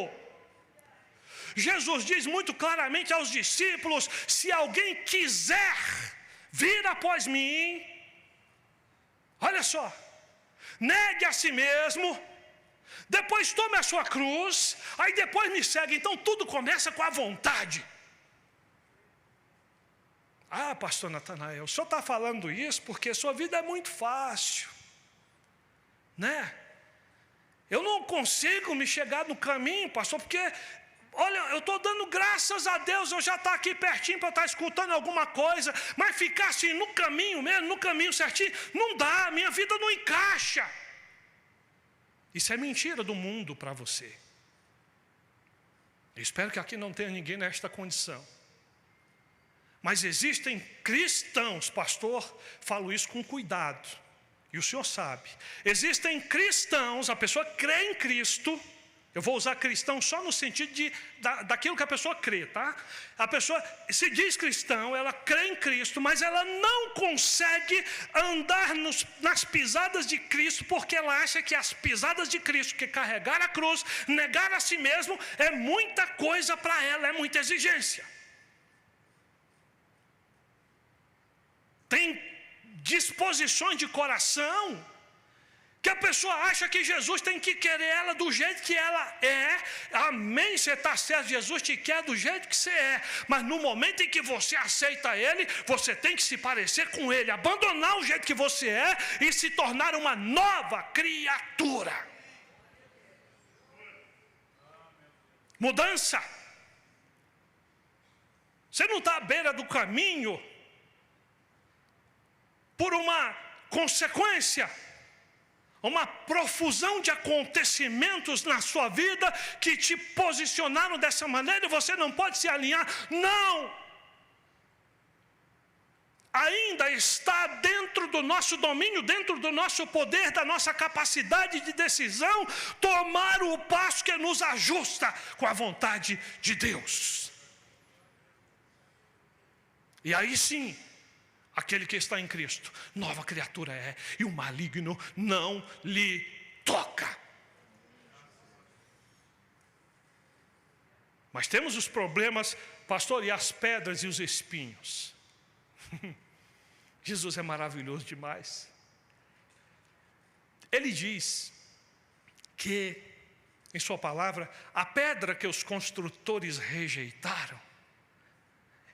Jesus diz muito claramente aos discípulos: se alguém quiser vir após mim, olha só, negue a si mesmo, depois tome a sua cruz, aí depois me segue. Então tudo começa com a vontade. Ah, pastor Natanael, o senhor está falando isso porque sua vida é muito fácil, né? Eu não consigo me chegar no caminho, pastor, porque, olha, eu estou dando graças a Deus, eu já estou aqui pertinho para estar escutando alguma coisa, mas ficar assim no caminho mesmo, no caminho certinho, não dá, minha vida não encaixa. Isso é mentira do mundo para você. Eu espero que aqui não tenha ninguém nesta condição. Mas existem cristãos, pastor, falo isso com cuidado, e o senhor sabe. Existem cristãos, a pessoa crê em Cristo. Eu vou usar cristão só no sentido daquilo que a pessoa crê, tá? A pessoa se diz cristão, ela crê em Cristo, mas ela não consegue andar nas pisadas de Cristo, porque ela acha que as pisadas de Cristo, que carregar a cruz, negar a si mesmo, é muita coisa para ela, é muita exigência. Tem disposições de coração que a pessoa acha que Jesus tem que querer ela do jeito que ela é. Amém, você está certo, Jesus te quer do jeito que você é. Mas no momento em que você aceita Ele, você tem que se parecer com Ele, abandonar o jeito que você é e se tornar uma nova criatura. Mudança. Você não está à beira do caminho por uma consequência, uma profusão de acontecimentos na sua vida que te posicionaram dessa maneira e você não pode se alinhar. Não! Ainda está dentro do nosso domínio, dentro do nosso poder, da nossa capacidade de decisão, tomar o passo que nos ajusta com a vontade de Deus. E aí sim, aquele que está em Cristo, nova criatura é, e o maligno não lhe toca. Mas temos os problemas, pastor, e as pedras e os espinhos. Jesus é maravilhoso demais. Ele diz que, em sua palavra, a pedra que os construtores rejeitaram,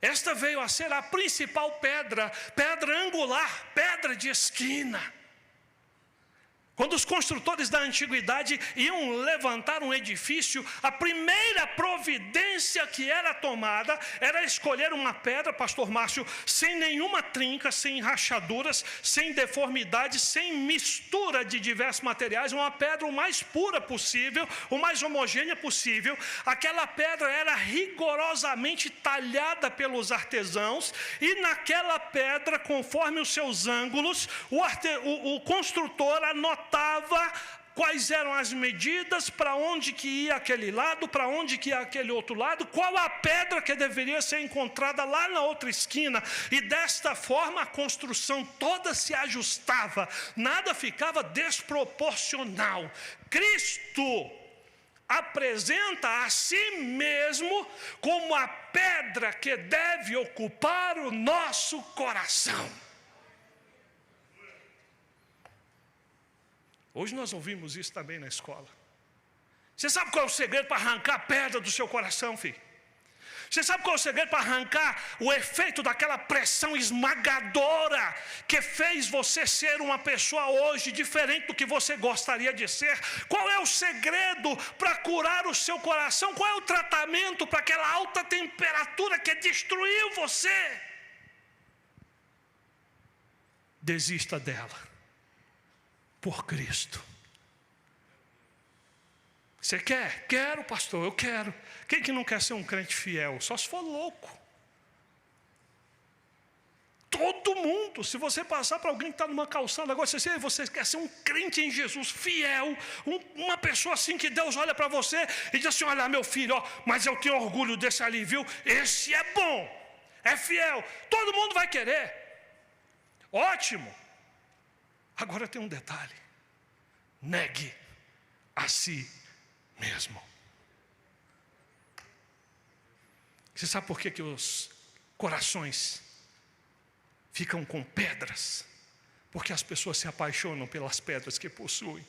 esta veio a ser a principal pedra, pedra angular, pedra de esquina. Quando os construtores da antiguidade iam levantar um edifício, a primeira providência que era tomada era escolher uma pedra, pastor Márcio, sem nenhuma trinca, sem rachaduras, sem deformidade, sem mistura de diversos materiais, uma pedra o mais pura possível, o mais homogênea possível. Aquela pedra era rigorosamente talhada pelos artesãos, e naquela pedra, conforme os seus ângulos, o construtor anotava quais eram as medidas, para onde que ia aquele lado, para onde que ia aquele outro lado, qual a pedra que deveria ser encontrada lá na outra esquina, e desta forma a construção toda se ajustava, nada ficava desproporcional. Cristo apresenta a si mesmo como a pedra que deve ocupar o nosso coração. Hoje nós ouvimos isso também na escola. Você sabe qual é o segredo para arrancar a pedra do seu coração, filho? Você sabe qual é o segredo para arrancar o efeito daquela pressão esmagadora que fez você ser uma pessoa hoje diferente do que você gostaria de ser? Qual é o segredo para curar o seu coração? Qual é o tratamento para aquela alta temperatura que destruiu você? Desista dela. Por Cristo. Você quer? Quero, pastor, eu quero. Quem que não quer ser um crente fiel? Só se for louco. Todo mundo. Se você passar para alguém que está numa calçada agora, você quer ser um crente em Jesus, fiel, uma pessoa assim que Deus olha para você e diz assim: olha, meu filho, ó, mas eu tenho orgulho desse ali, viu? Esse é bom, é fiel. Todo mundo vai querer. Ótimo. Agora tem um detalhe: negue a si mesmo. Você sabe por que os corações ficam com pedras? Porque as pessoas se apaixonam pelas pedras que possuem.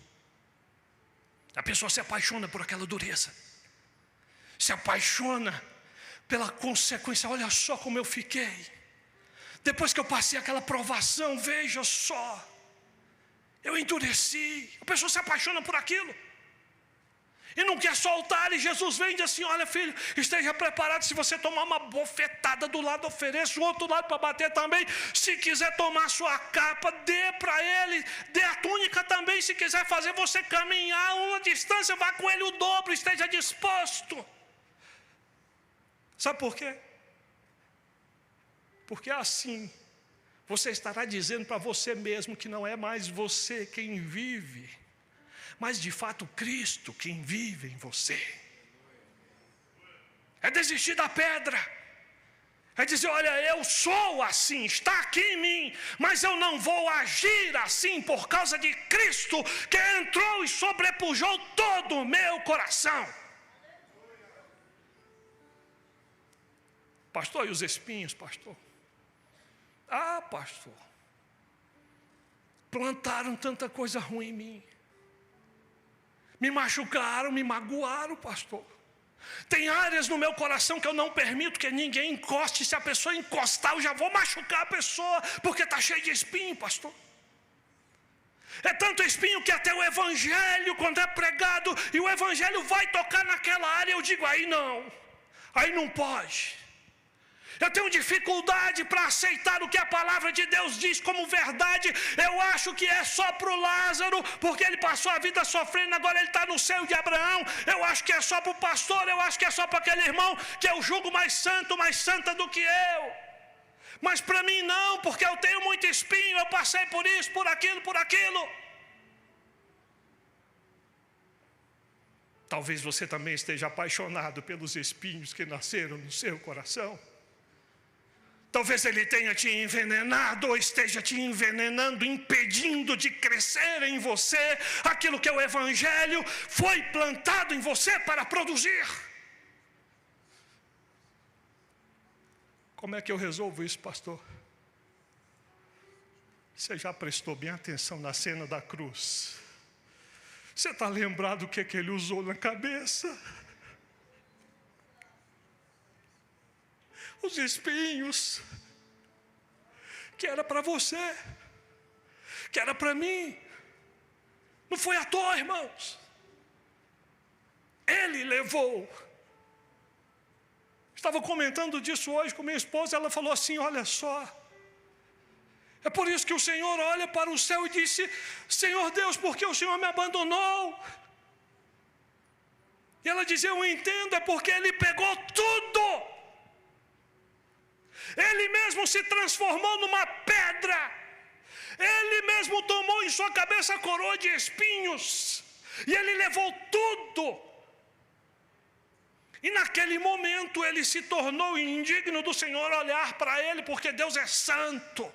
A pessoa se apaixona por aquela dureza, se apaixona pela consequência. Olha só como eu fiquei depois que eu passei aquela provação, veja só, eu endureci. A pessoa se apaixona por aquilo e não quer soltar, e Jesus vem e diz assim: olha, filho, esteja preparado, se você tomar uma bofetada do lado, ofereça o outro lado para bater também. Se quiser tomar sua capa, dê para ele, dê a túnica também. Se quiser fazer você caminhar uma distância, vá com ele o dobro, esteja disposto. Sabe por quê? Porque assim, você estará dizendo para você mesmo que não é mais você quem vive, mas de fato Cristo quem vive em você. É desistir da pedra. É dizer, olha, eu sou assim, está aqui em mim, mas eu não vou agir assim por causa de Cristo, que entrou e sobrepujou todo o meu coração. Pastor, e os espinhos, pastor? Ah, pastor, plantaram tanta coisa ruim em mim. Me machucaram, me magoaram, pastor. Tem áreas no meu coração que eu não permito que ninguém encoste. Se a pessoa encostar, eu já vou machucar a pessoa, porque está cheio de espinho, pastor. É tanto espinho que até o evangelho, quando é pregado, e o evangelho vai tocar naquela área, eu digo, aí não pode. Eu tenho dificuldade para aceitar o que a palavra de Deus diz como verdade. Eu acho que é só para o Lázaro, porque ele passou a vida sofrendo, agora ele está no seio de Abraão. Eu acho que é só para o pastor, eu acho que é só para aquele irmão que eu julgo mais santo, mais santa do que eu. Mas para mim não, porque eu tenho muito espinho, eu passei por isso, por aquilo, por aquilo. Talvez você também esteja apaixonado pelos espinhos que nasceram no seu coração. Talvez ele tenha te envenenado ou esteja te envenenando, impedindo de crescer em você aquilo que o evangelho foi plantado em você para produzir. Como é que eu resolvo isso, pastor? Você já prestou bem atenção na cena da cruz? Você está lembrado do que ele usou na cabeça? Os espinhos, que era para você, que era para mim, não foi à toa, irmãos. Ele levou. Estava comentando disso hoje com minha esposa, ela falou assim, olha só, é por isso que o Senhor olha para o céu e disse, Senhor Deus, por que o Senhor me abandonou? E ela dizia, eu entendo, é porque Ele pegou tudo. Ele mesmo se transformou numa pedra. Ele mesmo tomou em sua cabeça a coroa de espinhos. E Ele levou tudo. E naquele momento Ele se tornou indigno do Senhor olhar para Ele, porque Deus é santo.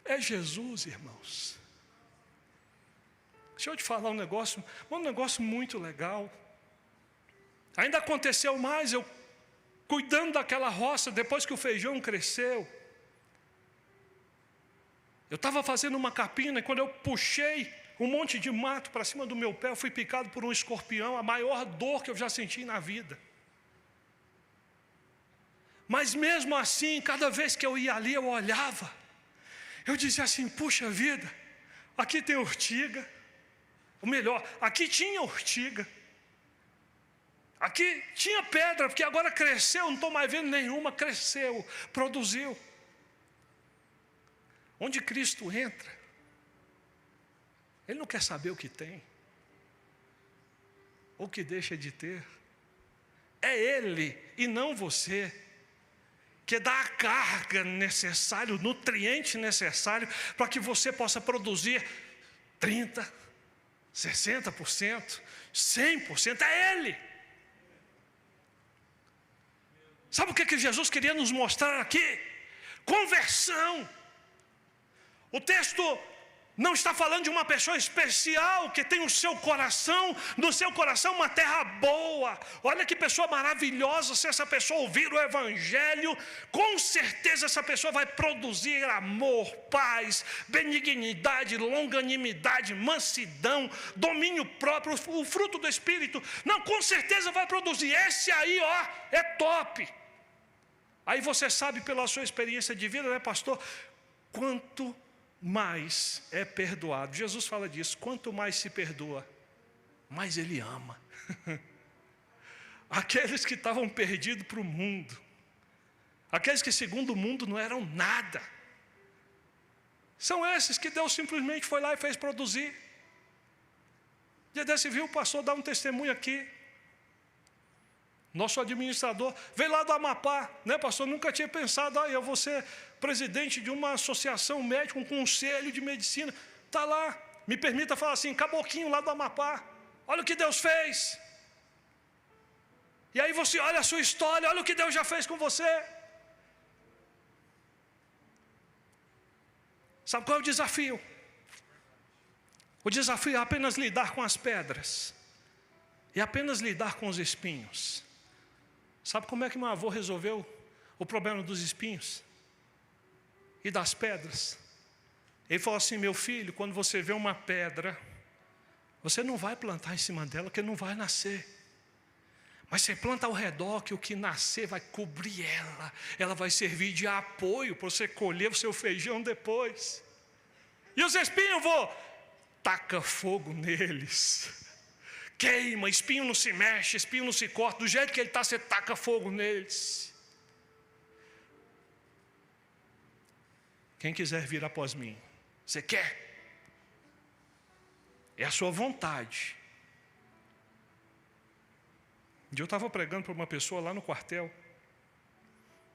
É Jesus, irmãos. Deixa eu te falar um negócio muito legal. Ainda aconteceu mais, eu cuidando daquela roça, depois que o feijão cresceu. Eu estava fazendo uma capina e quando eu puxei um monte de mato para cima do meu pé, eu fui picado por um escorpião, a maior dor que eu já senti na vida. Mas mesmo assim, cada vez que eu ia ali, eu olhava, eu dizia assim, puxa vida, aqui tem urtiga, ou melhor, aqui tinha urtiga. Aqui tinha pedra, porque agora cresceu, não estou mais vendo nenhuma, cresceu, produziu. Onde Cristo entra, Ele não quer saber o que tem, ou o que deixa de ter. É Ele e não você, que dá a carga necessária, o nutriente necessário, para que você possa produzir 30%, 60%, 100%, é Ele. Sabe o que Jesus queria nos mostrar aqui? Conversão. O texto não está falando de uma pessoa especial que tem no seu coração uma terra boa. Olha que pessoa maravilhosa, se essa pessoa ouvir o evangelho, com certeza essa pessoa vai produzir amor, paz, benignidade, longanimidade, mansidão, domínio próprio, o fruto do Espírito. Não, com certeza vai produzir. Esse aí, ó, é top. Aí você sabe pela sua experiência de vida, né, pastor? Quanto mais é perdoado. Jesus fala disso. Quanto mais se perdoa, mais Ele ama. Aqueles que estavam perdidos para o mundo, aqueles que segundo o mundo não eram nada, são esses que Deus simplesmente foi lá e fez produzir. Dia desse viu o pastor dar um testemunho aqui. Nosso administrador veio lá do Amapá, né, pastor? Nunca tinha pensado, eu vou ser presidente de uma associação médica, um conselho de medicina. Está lá, me permita falar assim, caboquinho lá do Amapá. Olha o que Deus fez. E aí você olha a sua história, olha o que Deus já fez com você. Sabe qual é o desafio? O desafio é apenas lidar com as pedras. E apenas lidar com os espinhos. Sabe como é que meu avô resolveu o problema dos espinhos? E das pedras? Ele falou assim, meu filho, quando você vê uma pedra, você não vai plantar em cima dela, porque não vai nascer. Mas você planta ao redor, que o que nascer vai cobrir ela. Ela vai servir de apoio para você colher o seu feijão depois. E os espinhos, vô, taca fogo neles. Queima, espinho não se mexe, espinho não se corta. Do jeito que ele está, você taca fogo neles. Quem quiser vir após mim, você quer? É a sua vontade. Um dia eu estava pregando para uma pessoa lá no quartel.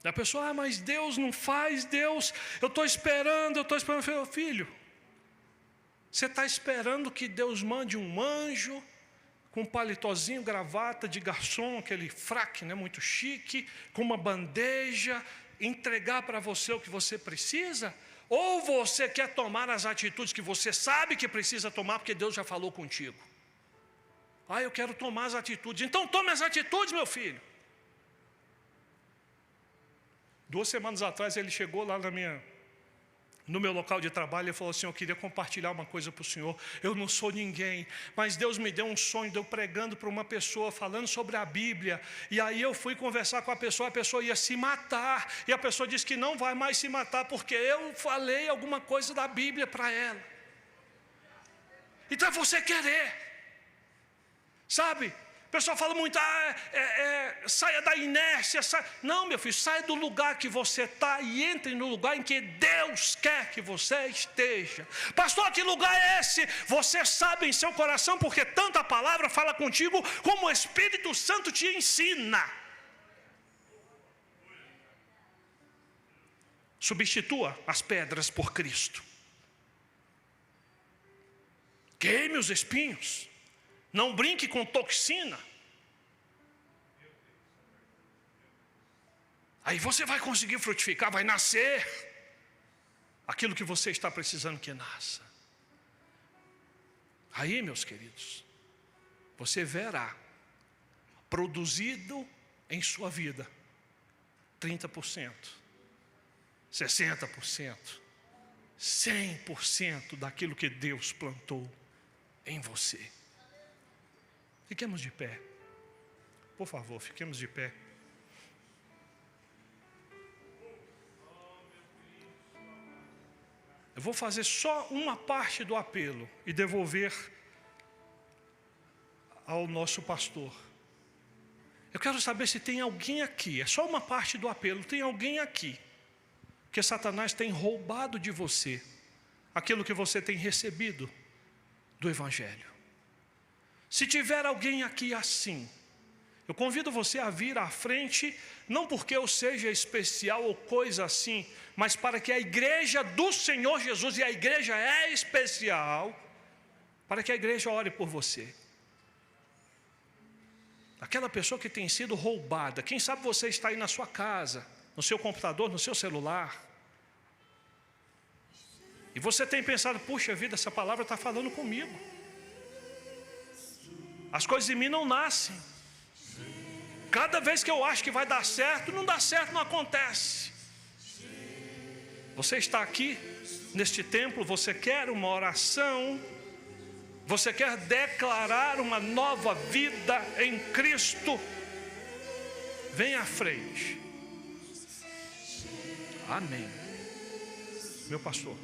E a pessoa, mas Deus não faz, Deus, eu estou esperando. Eu falei, filho, você está esperando que Deus mande um anjo com um palitozinho, gravata de garçom, aquele fraque, né, muito chique, com uma bandeja, entregar para você o que você precisa? Ou você quer tomar as atitudes que você sabe que precisa tomar, porque Deus já falou contigo? Eu quero tomar as atitudes. Então tome as atitudes, meu filho. 2 semanas atrás ele chegou lá no meu local de trabalho e falou assim, eu queria compartilhar uma coisa para o senhor. Eu não sou ninguém, mas Deus me deu um sonho, deu pregando para uma pessoa, falando sobre a Bíblia. E aí eu fui conversar com a pessoa ia se matar. E a pessoa disse que não vai mais se matar, porque eu falei alguma coisa da Bíblia para ela. Então é você querer. Sabe? O pessoal fala muito, saia da inércia. Não, meu filho, saia do lugar que você está e entre no lugar em que Deus quer que você esteja. Pastor, que lugar é esse? Você sabe em seu coração, porque tanta palavra fala contigo, como o Espírito Santo te ensina. Substitua as pedras por Cristo. Queime os espinhos. Não brinque com toxina. Aí você vai conseguir frutificar, vai nascer aquilo que você está precisando que nasça. Aí, meus queridos, você verá produzido em sua vida 30%, 60%, 100% daquilo que Deus plantou em você. Fiquemos de pé. Por favor, fiquemos de pé. Eu vou fazer só uma parte do apelo e devolver ao nosso pastor. Eu quero saber se tem alguém aqui, é só uma parte do apelo, tem alguém aqui que Satanás tem roubado de você aquilo que você tem recebido do Evangelho. Se tiver alguém aqui assim, eu convido você a vir à frente, não porque eu seja especial ou coisa assim, mas para que a igreja do Senhor Jesus, e a igreja é especial, para que a igreja ore por você. Aquela pessoa que tem sido roubada, quem sabe você está aí na sua casa, no seu computador, no seu celular, e você tem pensado, puxa vida, essa palavra está falando comigo. As coisas em mim não nascem. Cada vez que eu acho que vai dar certo, não dá certo, não acontece. Você está aqui, neste templo, você quer uma oração, você quer declarar uma nova vida em Cristo, vem à frente. Amém. Meu pastor.